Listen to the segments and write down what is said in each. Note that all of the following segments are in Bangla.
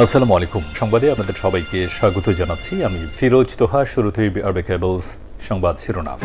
আসসালামু আলাইকুম। সংবাদে আপনাদের সবাইকে স্বাগত জানাচ্ছি। আমি ফিরোজ তোহা। শুরুতেই আরবে কেবলস সংবাদ শিরোনাম।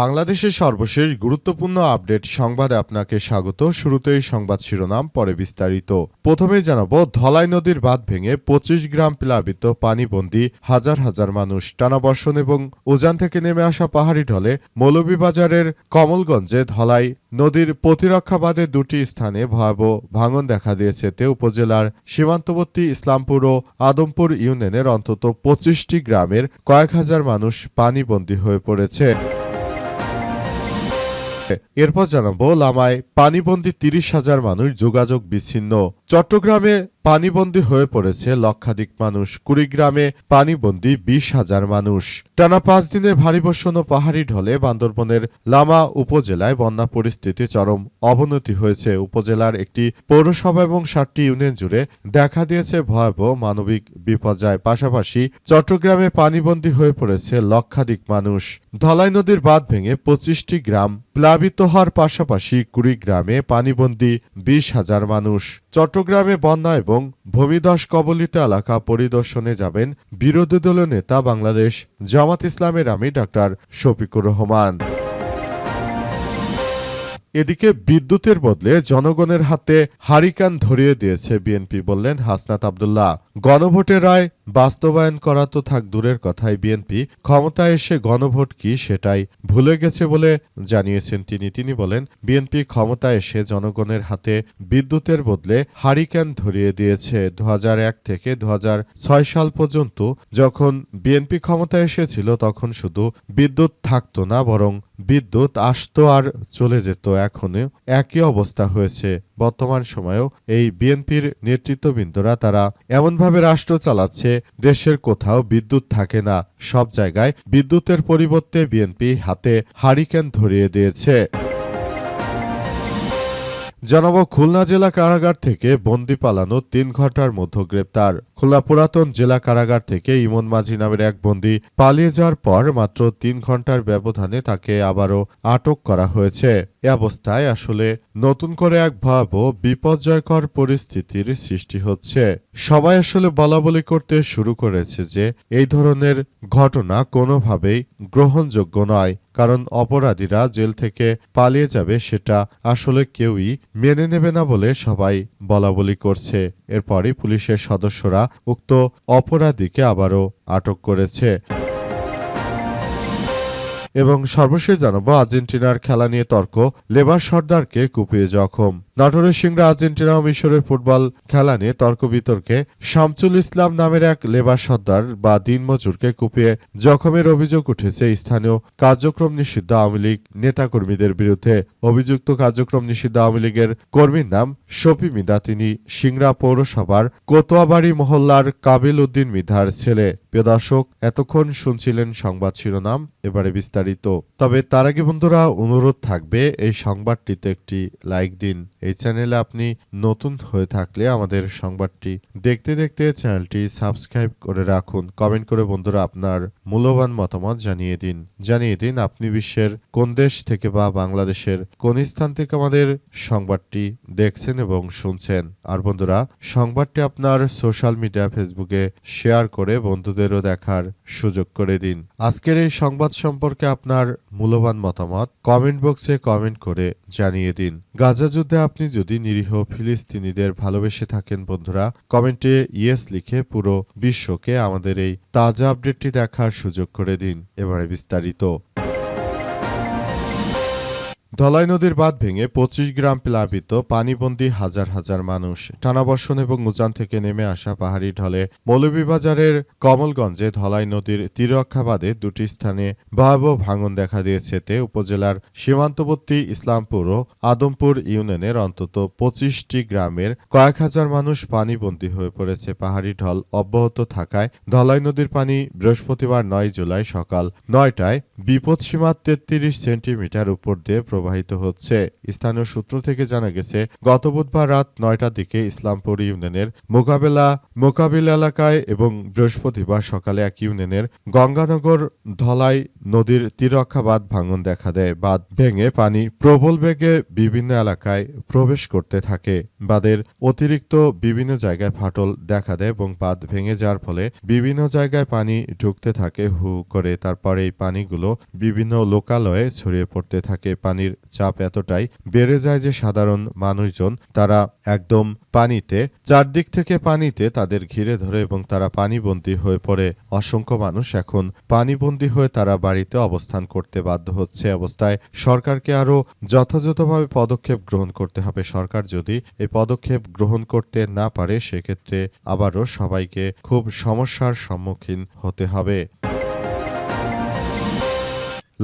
বাংলাদেশের সর্বশেষ গুরুত্বপূর্ণ আপডেট সংবাদে আপনাকে স্বাগত। শুরুতেই সংবাদ শিরোনাম, পরে বিস্তারিত। প্রথমে জানাবো, ধলাই নদীর বাঁধ ভেঙে ২৫ গ্রাম প্লাবিত, পানিবন্দী হাজার হাজার মানুষ। টানা বর্ষণ এবং উজান থেকে নেমে আসা পাহাড়ি ঢলে মৌলভীবাজারের কমলগঞ্জে ধলাই নদীর প্রতিরক্ষা বাঁধে দুটি স্থানে ভয়াবহ ভাঙন দেখা দিয়েছে। তে উপজেলার সীমান্তবর্তী ইসলামপুর ও আদমপুর ইউনিয়নের অন্তত ২৫টি গ্রামের কয়েক হাজার মানুষ পানিবন্দী হয়ে পড়েছে। এরপর জানাবো, লামায় পানিবন্দী ৩০,০০০ মানুষ, যোগাযোগ বিচ্ছিন্ন। চট্টগ্রামে পানিবন্দী হয়ে পড়েছে লক্ষাধিক মানুষ। কুড়িগ্রামে পানিবন্দী ২০,০০০ মানুষ। টানা ৫ দিনের ভারী বর্ষণ ও পাহাড়ি ঢলে বান্দরবনের লামা উপজেলায় বন্যা পরিস্থিতি চরম অবনতি হয়েছে। উপজেলার একটি পৌরসভা এবং ৭টি ইউনিয়ন জুড়ে দেখা দিয়েছে ভয়াবহ মানবিক বিপর্যয়। পাশাপাশি চট্টগ্রামে পানিবন্দী হয়ে পড়েছে লক্ষাধিক মানুষ। ধলাই নদীর বাঁধ ভেঙে ২৫টি গ্রাম প্লাবিত হওয়ার পাশাপাশি কুড়িগ্রামে পানিবন্দী ২০,০০০ মানুষ। চট্টগ্রামে বন্যা এবং ভূমিধস কবলিত এলাকা পরিদর্শনে যাবেন বিরোধী দলীয় নেতা বাংলাদেশ জামাত ইসলামের আমির ডাক্তার শফিকুর রহমান। এদিকে বিদ্যুতের বদলে জনগণের হাতে হারিকেন ধরিয়ে দিয়েছে বিএনপি, বললেন হাসনাত আব্দুল্লাহ। গণভোটের রায় বাস্তবায়ন করা তো থাক দূরের কথায়, বিএনপি ক্ষমতায় এসে গণভোট কি সেটাই ভুলে গেছে বলে জানিয়েছেন তিনি বলেন, বিএনপি ক্ষমতায় এসে জনগণের হাতে বিদ্যুতের বদলে হারিকেন ধরিয়ে দিয়েছে। ২০০১ থেকে ২০০৬ সাল পর্যন্ত যখন বিএনপি ক্ষমতায় এসেছিল তখন শুধু বিদ্যুৎ থাকতো না, বরং বিদ্যুৎ আসতো আর চলে যেত। এখনও একই অবস্থা হয়েছে। বর্তমান সময়েও এই বিএনপির নেতৃত্ববৃন্দরা তারা এমনভাবে রাষ্ট্র চালাচ্ছে, দেশের কোথাও বিদ্যুৎ থাকে না, সব জায়গায় বিদ্যুতের পরিবর্তে বিএনপি হাতে হারিকেন ধরিয়ে দিয়েছে। জানাবো, খুলনা জেলা কারাগার থেকে বন্দি পালানো ৩ ঘন্টার মধ্যে গ্রেপ্তার। খুলনা পুরাতন জেলা কারাগার থেকে ইমন মাঝি নামের এক বন্দি পালিয়ে যাওয়ার পর মাত্র ৩ ঘন্টার ব্যবধানে তাকে আবারও আটক করা হয়েছে। এ অবস্থায় আসলে নতুন করে এক ভয়াবহ বিপর্যয়কর পরিস্থিতির সৃষ্টি হচ্ছে। সবাই আসলে বলাবলি করতে শুরু করেছে যে এই ধরনের ঘটনা কোনোভাবেই গ্রহণযোগ্য নয়, কারণ অপরাধীরা জেল থেকে পালিয়ে যাবে সেটা আসলে কেউই মেনে নেবে না বলে সবাই বলাবলি করছে। এরপরই পুলিশের সদস্যরা উক্ত অপরাধীকে আবারও আটক করেছে। এবং সর্বশেষ জানাবো, আর্জেন্টিনার খেলা নিয়ে তর্ক, লেবার সর্দারকে কুপিয়ে জখম। নাটোরের সিংড়া আর্জেন্টিনা ও মিশরের ফুটবল খেলা নিয়ে তর্ক বিতর্কে শামসুল ইসলাম নামের এক লেবার সর্দার বা দিনমজুরকে কুপিয়ে জখমের অভিযোগ উঠেছে স্থানীয় কার্যক্রম নিষিদ্ধ আওয়ামী লীগ নেতাকর্মীদের বিরুদ্ধে। অভিযুক্ত কার্যক্রম নিষিদ্ধ আওয়ামী লীগের কর্মীর নাম শফি মিদা। তিনি সিংড়া পৌরসভার কোতোয়াবাড়ি মহল্লার কাবিল উদ্দিন মিধার ছেলে। প্রিয় দর্শক, এতক্ষণ শুনছিলেন সংবাদ শিরোনাম, এবারে বিস্তারিত। তবে তার আগে বন্ধুরা, অনুরোধ থাকবে এই সংবাদটিতে একটি লাইক দিন। এই চ্যানেলে আপনি নতুন হয়ে থাকলে আমাদের সংবাদটি দেখতে দেখতে চ্যানেলটি সাবস্ক্রাইব করে রাখুন। কমেন্ট করে বন্ধুরা আপনার মূল্যবান মতামত জানিয়ে দিন আপনি বিশ্বের কোন দেশ থেকে বা বাংলাদেশের কোন স্থান থেকে আমাদের সংবাদটি দেখছেন এবং শুনছেন। আর বন্ধুরা, সংবাদটি আপনার সোশ্যাল মিডিয়া ফেসবুকে শেয়ার করে বন্ধুদেরও দেখার সুযোগ করে দিন। আজকের এই সংবাদ সম্পর্কে আপনার মূল্যবান মতামত কমেন্ট বক্সে কমেন্ট করে জানিয়ে দিন। গাজা যুদ্ধে আপনি যদি নিরীহ ফিলিস্তিনিদের ভালোবেসে থাকেন বন্ধুরা, কমেন্টে ইয়েস লিখে পুরো বিশ্বকে আমাদের এই তাজা আপডেটটি দেখার সুযোগ করে দিন। এবারে বিস্তারিত। ধলাই নদীর বাঁধ ভেঙে ২৫ গ্রাম প্লাবিত, পানিবন্দী হাজার হাজার মানুষ। টানা বর্ষণ এবং উজান থেকে নেমে আসা পাহাড়ি ঢলে মৌলভীবাজারের কমলগঞ্জে ধলাই নদীর তীররক্ষা বাঁধে দুটি স্থানে ভয়াবহ ভাঙন দেখা দিয়েছে। তে উপজেলার সীমান্তবর্তী ইসলামপুর ও আদমপুর ইউনিয়নের অন্তত ২৫টি গ্রামের কয়েক হাজার মানুষ পানিবন্দী হয়ে পড়েছে। পাহাড়ি ঢল অব্যাহত থাকায় ধলাই নদীর পানি বৃহস্পতিবার ৯ জুলাই সকাল ৯টায় বিপদসীমা ৩৩ সেন্টিমিটার উপর দিয়ে প্রবাহিত হচ্ছে। স্থানীয় সূত্র থেকে জানা গেছে, গত বুধবার রাত 9টার দিকে ইসলামপুর ইউনিয়নের মোকাবিল এলাকায় এবং বৃহস্পতিবার সকালে এক ইউনিয়নের গঙ্গানগর ধলাই নদীর তীররক্ষা বাঁধ ভাঙন দেখা দেয়। বাঁধ ভেঙে পানি প্রবল বেগে বিভিন্ন এলাকায় প্রবেশ করতে থাকে। বাঁধের অতিরিক্ত বিভিন্ন জায়গায় ফাটল দেখা দেয় এবং বাঁধ ভেঙে যাওয়ার ফলে বিভিন্ন জায়গায় পানি ঢুকতে থাকে হু করে। তারপর এই পানিগুলো বিভিন্ন লোকালয়ে ছড়িয়ে পড়তে থাকে। পানির চাপ এতটাই বেড়ে যায় যে সাধারণ মানুষজন তারা একদম পানিতে, চারদিক থেকে পানিতে তাদের ঘিরে ধরে এবং তারা পানিবন্দী হয়ে পড়ে। অসংখ্য মানুষ এখন পানিবন্দী হয়ে তারা বাড়িতে অবস্থান করতে বাধ্য হচ্ছে। অবস্থায় সরকারকে আরও যথাযথভাবে পদক্ষেপ গ্রহণ করতে হবে। সরকার যদি এই পদক্ষেপ গ্রহণ করতে না পারে, সেক্ষেত্রে আবারও সবাইকে খুব সমস্যার সম্মুখীন হতে হবে।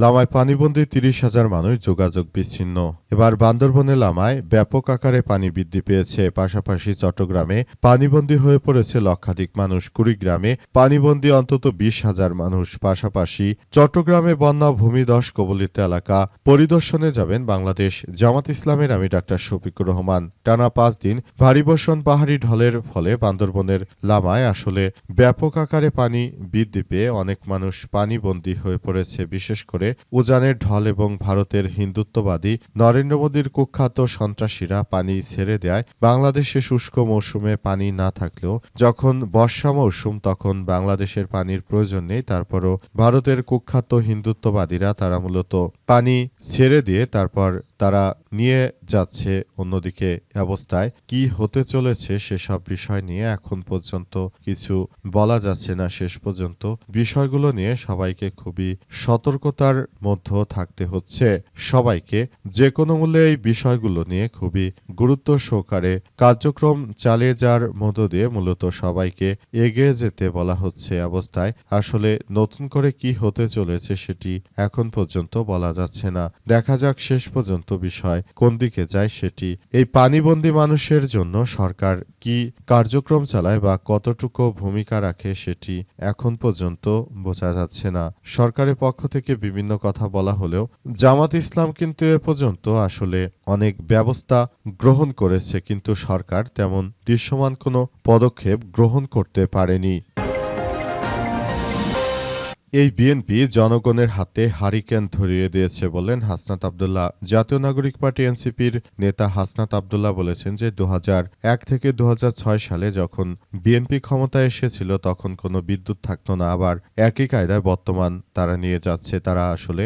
লামায় পানিবন্দী 30,000 মানুষ, যোগাযোগ বিচ্ছিন্ন। এবার বান্দরবনে লামায় ব্যাপক আকারে পানি বৃদ্ধি পেয়েছে। পাশাপাশি চট্টগ্রামে পানিবন্দী হয়ে পড়েছে লক্ষাধিক মানুষ। কুড়িগ্রামে পানিবন্দী অন্তত 20,000 মানুষ। পাশাপাশি চট্টগ্রামে বন্যা ভূমিধস কবলিত এলাকা পরিদর্শনে যাবেন বাংলাদেশ জামাত ইসলামের আমির ডাক্তার শফিকুর রহমান। টানা 5 দিন ভারী বর্ষণ, পাহাড়ি ঢলের ফলে বান্দরবনের লামায় আসলে ব্যাপক আকারে পানি বৃদ্ধি পেয়ে অনেক মানুষ পানিবন্দী হয়ে পড়েছে। বিশেষ করে উজানের ঢল এবং ভারতের হিন্দুত্ববাদী নরেন্দ্র মোদীর কুখ্যাত সন্ত্রাসীরা পানি ছেড়ে দেয়। বাংলাদেশে শুষ্ক মৌসুমে পানি না থাকলেও যখন বর্ষা মৌসুম তখন বাংলাদেশের পানির প্রয়োজন নেই। তারপরও ভারতের কুখ্যাত হিন্দুত্ববাদীরা তারা মূলত পানি ছেড়ে দিয়ে তারপর তারা নিয়ে যাচ্ছে অন্যদিকে। অবস্থায় কি হতে চলেছে সেসব বিষয় নিয়ে এখন পর্যন্ত কিছু বলা যাচ্ছে না। শেষ পর্যন্ত বিষয়গুলো নিয়ে সবাইকে খুবই সতর্কতার মধ্যে থাকতে হচ্ছে। সবাইকে যে কোনো মূল্যে এই বিষয়গুলো নিয়ে খুবই গুরুত্ব সহকারে কার্যক্রম চালিয়ে যাওয়ার মধ্য দিয়ে মূলত সবাইকে এগিয়ে যেতে বলা হচ্ছে। অবস্থায় আসলে নতুন করে কি হতে চলেছে সেটি এখন পর্যন্ত বলা যাচ্ছে না। দেখা যাক শেষ পর্যন্ত বিষয় কোন দিকে যায় সেটি। এই পানিবন্দী মানুষের জন্য সরকার কি কার্যক্রম চালায় বা কতটুকু ভূমিকা রাখে সেটি এখন পর্যন্ত বোঝা যাচ্ছে না। সরকারের পক্ষ থেকে বিভিন্ন কথা বলা হলেও জামাত ইসলাম কিন্তু এ পর্যন্ত আসলে অনেক ব্যবস্থা গ্রহণ করেছে, কিন্তু সরকার তেমন দৃশ্যমান কোনো পদক্ষেপ গ্রহণ করতে পারেনি। এই বিএনপি জনগণের হাতে হারিকেন ধরিয়ে দিয়েছে বললেন হাসনাত আব্দুল্লাহ। জাতীয় নাগরিক পার্টি এনসিপির নেতা হাসনাত আব্দুল্লাহ বলেছেন যে 2001 থেকে 2006 সালে যখন বিএনপি ক্ষমতায় এসেছিল তখন কোনো বিদ্যুৎ থাকতো না, আবার একই কায়দায় বর্তমান তারা নিয়ে যাচ্ছে। তারা আসলে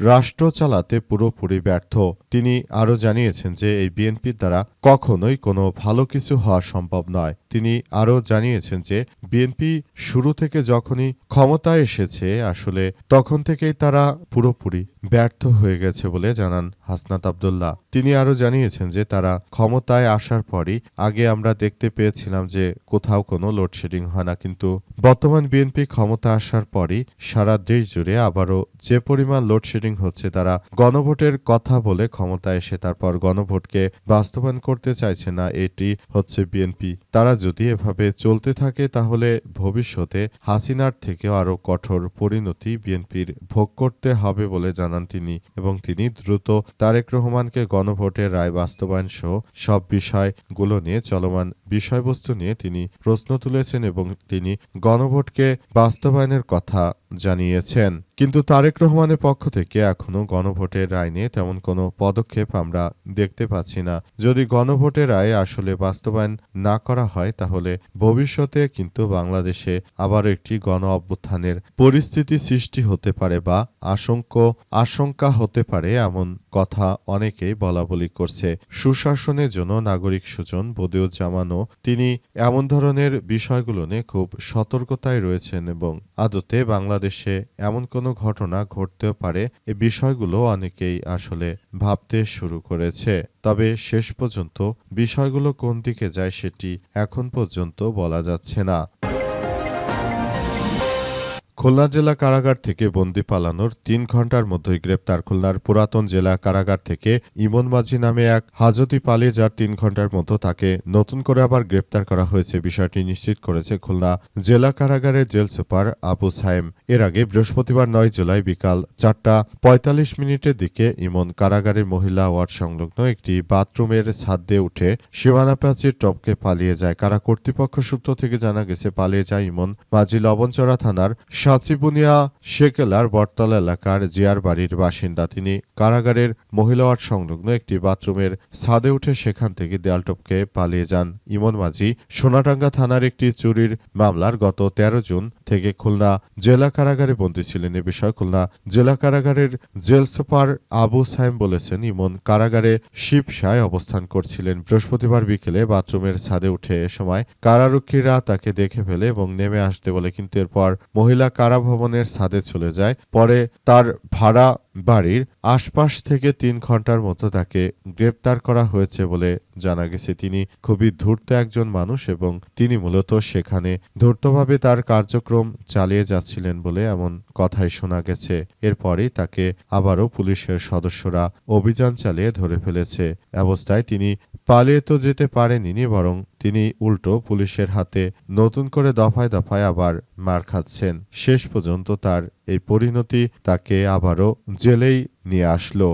রাষ্ট্র চালাতে পুরোপুরি ব্যর্থ। তিনি আরও জানিয়েছেন যে এই বিএনপির দ্বারা কখনোই কোনো ভালো কিছু হওয়া সম্ভব নয়। তিনি আরও জানিয়েছেন যে বিএনপি শুরু থেকে যখনই ক্ষমতায় এসেছে আসলে তখন থেকেই তারা পুরোপুরি ব্যর্থ হয়ে গেছে বলে জানান হাসনাত আব্দুল্লাহ। তিনি আরও জানিয়েছেন যে তারা ক্ষমতায় আসার পরই আগে আমরা দেখতে পেয়েছিলাম যে কোথাও কোনো লোডশেডিং হয় না, কিন্তু বর্তমান বিএনপি ক্ষমতা আসার পরই সারা দেশ জুড়ে আবারও যে পরিমাণ লোডশেডিং হচ্ছে, তারা গণভোটের কথা বলে ক্ষমতায় এসে তারপর গণভোটকে বাস্তবায়ন করতে চাইছে না। এটি হচ্ছে বিএনপি। তারা যদি এভাবে চলতে থাকে তাহলে ভবিষ্যতে হাসিনার থেকেও আরও কঠোর পরিণতি বিএনপির ভোগ করতে হবে বলে জানান তিনি। এবং তিনি দ্রুত তারেক রহমানকে গণভোটের রায় বাস্তবায়ন সহ সব বিষয়গুলো নিয়ে চলমান বিষয়বস্তু নিয়ে তিনি প্রশ্ন তুলেছেন এবং তিনি গণভোটকে বাস্তবায়নের কথা জানিয়েছেন। কিন্তু তারেক রহমানের পক্ষ থেকে এখনো গণভোটের রায় নিয়ে তেমন কোনো পদক্ষেপ আমরা দেখতে পাচ্ছি না। যদি গণভোটের রায় আসলে বাস্তবায়ন না করা হয় তাহলে ভবিষ্যতে কিন্তু বাংলাদেশে আবার একটি গণ অভ্যুত্থানের পরিস্থিতি সৃষ্টি হতে পারে বা আশঙ্কা হতে পারে, এমন কথা অনেকেই বলাবলি করছে। সুশাসনের জন্য নাগরিক সুজন বদিউজ্জামানও তিনি এমন ধরনের বিষয়গুলো নিয়ে খুব সতর্কতায় রয়েছেন এবং আদতে বাংলাদেশে এমন কোনো ঘটনা ঘটতেও পারে এ বিষয়গুলো অনেকেই আসলে ভাবতে শুরু করেছে। তবে শেষ পর্যন্ত বিষয়গুলো কোন দিকে যায় সেটি এখন পর্যন্ত বলা যাচ্ছে না। খুলনা জেলা কারাগার থেকে বন্দি পালানোর ৩ ঘণ্টার মধ্যেই গ্রেপ্তার। খুলনার পুরাতন জেলা কারাগার থেকে ইমন মাঝি নামে এক হাজতি পালিয়ে যাওয়ার ৩ ঘণ্টার মধ্যে তাকে নতুন করে আবার গ্রেপ্তার করা হয়েছে। বিষয়টি নিশ্চিত করেছে খুলনা জেলা কারাগারের জেল সুপার আবু সায়েম। এর আগে বৃহস্পতিবার ৯ জুলাই বিকাল ৪:৪৫ দিকে ইমন কারাগারের মহিলা ওয়ার্ড সংলগ্ন একটি বাথরুমের ছাদ দিয়ে উঠে সীমানা প্রাচীর টপকে পালিয়ে যায়। কারা কর্তৃপক্ষ সূত্র থেকে জানা গেছে, পালিয়ে যায় ইমন মাঝি লবণচড়া থানার সাঁচিবুনিয়া শেকেলার বটতলা এলাকার জিয়ার বাড়ির বাসিন্দা। তিনি কারাগারের মহিলা ওয়ার্ড সংলগ্ন একটি বাথরুমের ছাদে উঠে সেখান থেকে দেয়াল টপকে পালিয়ে যান। ইমন মাঝি সোনাডাঙ্গা থানার একটি চুরির মামলার গত ১৩ জুন থেকে খুলনা জেলা কারাগারে বন্দী ছিলেন। এ বিষয়ে খুলনা জেলা কারাগারের জেল সুপার আবু সাইম বলেছেন, ইমন কারাগারে শিবসায় অবস্থান করছিলেন। বৃহস্পতিবার বিকেলে বাথরুমের ছাদে উঠে এ সময় কারারক্ষীরা তাকে দেখে ফেলে এবং নেমে আসতে বলে, কিন্তু এরপর মহিলা কারাভবনের ছাদে চলে যায়। পরে তার ভাড়া বাড়ির আশপাশ থেকে ৩ ঘণ্টার মতো তাকে গ্রেপ্তার করা হয়েছে বলে জানা গেছে। তিনি খুবই ধূর্ত একজন মানুষ এবং তিনি মূলত সেখানে ধূর্তভাবে তার কার্যক্রম চালিয়ে যাচ্ছিলেন বলে এমন কথাই শোনা গেছে। এরপরেই তাকে আবারও পুলিশের সদস্যরা অভিযান চালিয়ে ধরে ফেলেছে। অবস্থায় তিনি পালিয়ে তো যেতে পারেননি, বরং তিনি উল্টো পুলিশের হাতে নতুন করে দফায় দফায় আবার মার খাচ্ছেন। শেষ পর্যন্ত তার এই পরিণতি তাকে আবারও জেলেই নিয়ে আসলো।